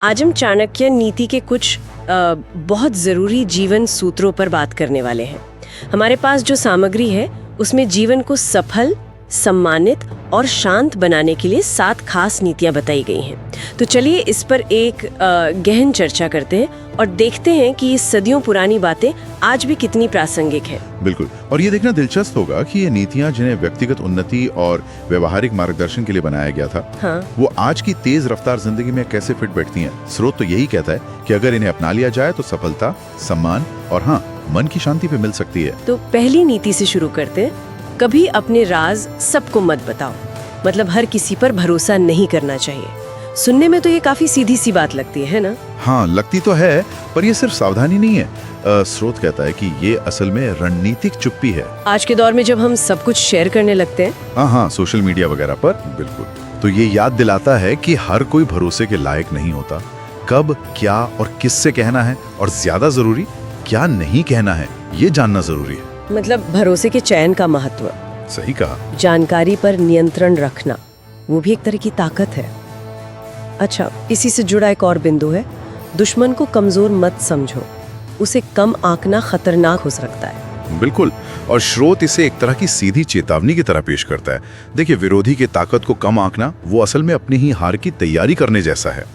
आज हम चाणक्य नीति के कुछ बहुत ज़रूरी जीवन सूत्रों पर बात करने वाले हैं। हमारे पास जो सामग्री है उसमें जीवन को सफल, सम्मानित और शांत बनाने के लिए 7 खास नीतियां बताई गई हैं। तो चलिए इस पर एक गहन चर्चा करते हैं और देखते हैं कि ये सदियों पुरानी बातें आज भी कितनी प्रासंगिक हैं। बिल्कुल, और ये देखना दिलचस्प होगा कि ये नीतियां जिन्हें व्यक्तिगत उन्नति और व्यवहारिक मार्गदर्शन के लिए बनाया गया था, वो आज की तेज रफ्तार जिंदगी में कैसे फिट बैठती हैं। स्रोत तो यही कहता है कि अगर इन्हें अपना लिया जाए तो सफलता, सम्मान और हाँ, मन की शांति पे मिल सकती है। तो पहली नीति से शुरू करते हैं। कभी अपने राज सबको मत बताओ। मतलब हर किसी पर भरोसा नहीं करना चाहिए। सुनने में तो ये काफी सीधी सी बात लगती है ना? हाँ, लगती तो है, पर ये सिर्फ सावधानी नहीं है। स्रोत कहता है कि ये असल में रणनीतिक चुप्पी है। आज के दौर में जब हम सब कुछ शेयर करने लगते हैं, हाँ, सोशल मीडिया वगैरह पर, बिल्कुल, तो ये याद दिलाता है कि हर कोई भरोसे के लायक नहीं होता। कब, क्या और किससे कहना है, और ज्यादा जरूरी क्या नहीं कहना है, ये जानना जरूरी है। मतलब भरोसे के चयन का महत्व। सही कहा। जानकारी पर नियंत्रण रखना, वो भी एक तरह की ताकत है। अच्छा, इसी से जुड़ा एक और बिंदु है, दुश्मन को कमजोर मत समझो। उसे कम आंकना खतरनाक हो सकता है। बिल्कुल, और स्रोत इसे एक तरह की सीधी चेतावनी की तरह पेश करता है। देखिए, विरोधी की ताकत को कम आंकना वो असल में अपनी ही हार की तैयारी करने जैसा है।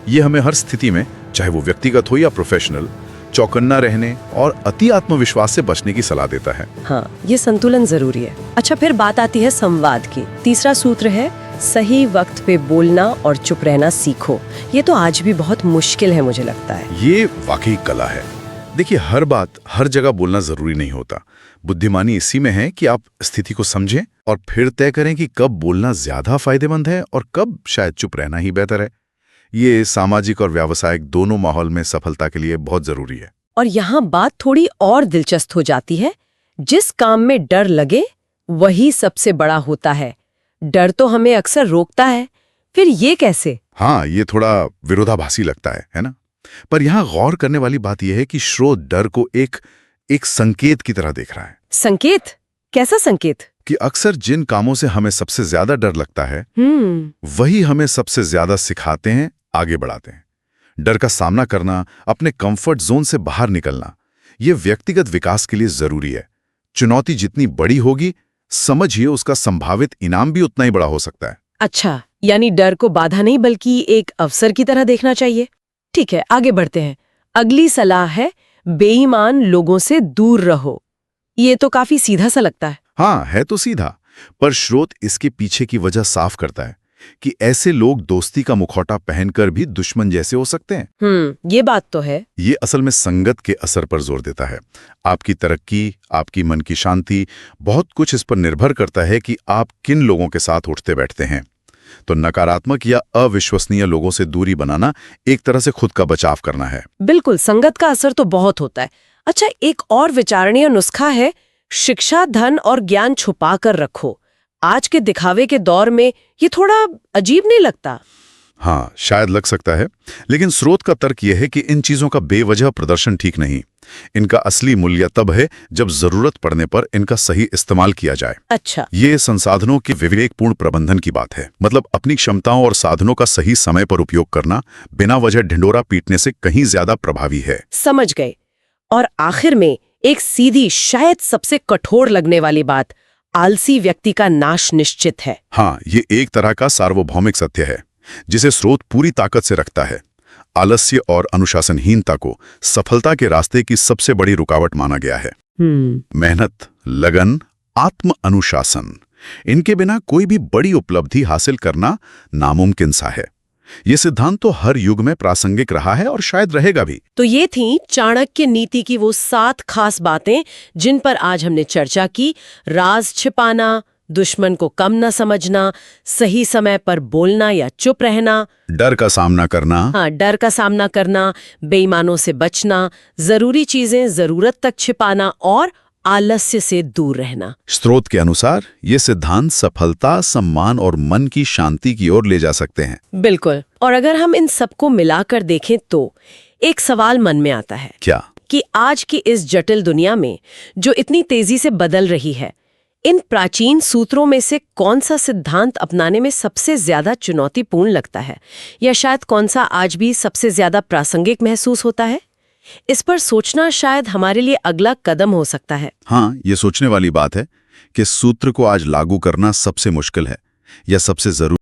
ये हमें हर स्थिति में, चाहे वो व्यक्तिगत हो या प्रोफेशनल, चौकन्ना रहने और अति आत्मविश्वास से बचने की सलाह देता है। हाँ, ये संतुलन जरूरी है। अच्छा, फिर बात आती है संवाद की। तीसरा सूत्र है, सही वक्त पे बोलना और चुप रहना सीखो। ये तो आज भी बहुत मुश्किल है, मुझे लगता है। ये वाकई कला है। देखिए, हर बात हर जगह बोलना जरूरी नहीं होता। बुद्धिमानी इसी में है कि आप स्थिति को समझें और फिर तय करें कि कब बोलना ज्यादा फायदेमंद है और कब शायद चुप रहना ही बेहतर है। ये सामाजिक और व्यावसायिक दोनों माहौल में सफलता के लिए बहुत जरूरी है। और यहाँ बात थोड़ी और दिलचस्प हो जाती है। जिस काम में डर लगे वही सबसे बड़ा होता है। डर तो हमें अक्सर रोकता है, फिर ये कैसे? हाँ, ये थोड़ा विरोधाभासी लगता है ना? पर यहाँ गौर करने वाली बात यह है कि स्रोत डर को एक संकेत की तरह देख रहा है। संकेत? कैसा संकेत? कि अक्सर जिन कामों से हमें सबसे ज्यादा डर लगता है, वही हमें सबसे ज्यादा सिखाते हैं, आगे बढ़ाते हैं। डर का सामना करना, अपने कंफर्ट जोन से बाहर निकलना, ये व्यक्तिगत विकास के लिए जरूरी है। चुनौती जितनी बड़ी होगी, समझिए उसका संभावित इनाम भी उतना ही बड़ा हो सकता है। अच्छा, यानी डर को बाधा नहीं बल्कि एक अवसर की तरह देखना चाहिए। ठीक है, आगे बढ़ते हैं। अगली सलाह है, बेईमान लोगों से दूर रहो। ये तो काफी सीधा सा लगता है। हाँ, है तो सीधा, पर स्रोत इसके पीछे की वजह साफ करता है कि ऐसे लोग दोस्ती का मुखौटा पहनकर भी दुश्मन जैसे हो सकते हैं। ये बात तो है। ये असल में संगत के असर पर जोर देता है। आपकी तरक्की, आपकी मन की शांति, बहुत कुछ इस पर निर्भर करता है कि आप किन लोगों के साथ उठते बैठते हैं। तो नकारात्मक या अविश्वसनीय लोगों से दूरी बनाना एक तरह से खुद का बचाव करना है। बिल्कुल, संगत का असर तो बहुत होता है। अच्छा, एक और विचारणीय नुस्खा है, शिक्षा, धन और ज्ञान छुपा कर रखो। आज के दिखावे के दौर में ये थोड़ा अजीब नहीं लगता? हाँ, शायद लग सकता है, लेकिन स्रोत का तर्क यह है कि इन चीजों का बेवजह प्रदर्शन ठीक नहीं। इनका असली मूल्य तब है जब जरूरत पड़ने पर इनका सही इस्तेमाल किया जाए। अच्छा, ये संसाधनों के विवेकपूर्ण प्रबंधन की बात है। मतलब अपनी क्षमताओं और साधनों का सही समय पर उपयोग करना बिना वजह ढिंडोरा पीटने से कहीं ज्यादा प्रभावी है। समझ गए। और आखिर में एक सीधी, शायद सबसे कठोर लगने वाली बात, आलसी व्यक्ति का नाश निश्चित है। हाँ, ये एक तरह का सार्वभौमिक सत्य है जिसे स्रोत पूरी ताकत से रखता है। आलस्य और अनुशासनहीनता को सफलता के रास्ते की सबसे बड़ी रुकावट माना गया है। मेहनत, लगन, आत्म अनुशासन, इनके बिना कोई भी बड़ी उपलब्धि हासिल करना नामुमकिन सा है। ये सिद्धांत तो हर युग में प्रासंगिक रहा है और शायद रहेगा भी। तो ये थी चाणक्य नीति की वो 7 खास बातें जिन पर आज हमने चर्चा की। राज छिपाना, दुश्मन को कम न समझना, सही समय पर बोलना या चुप रहना, डर का सामना करना, हाँ, डर का सामना करना, बेईमानों से बचना, जरूरी चीजें जरूरत तक छिपाना और आलस्य से दूर रहना। स्रोत के अनुसार ये सिद्धांत सफलता, सम्मान और मन की शांति की ओर ले जा सकते हैं। बिल्कुल। और अगर हम इन सबको मिलाकर देखें तो एक सवाल मन में आता है। क्या? कि आज की इस जटिल दुनिया में जो इतनी तेजी से बदल रही है, इन प्राचीन सूत्रों में से कौन सा सिद्धांत अपनाने में सबसे ज्यादा चुनौतीपूर्ण लगता है, या शायद कौन सा आज भी सबसे ज्यादा प्रासंगिक महसूस होता है? इस पर सोचना शायद हमारे लिए अगला कदम हो सकता है। हाँ, ये सोचने वाली बात है कि सूत्र को आज लागू करना सबसे मुश्किल है या सबसे जरूरी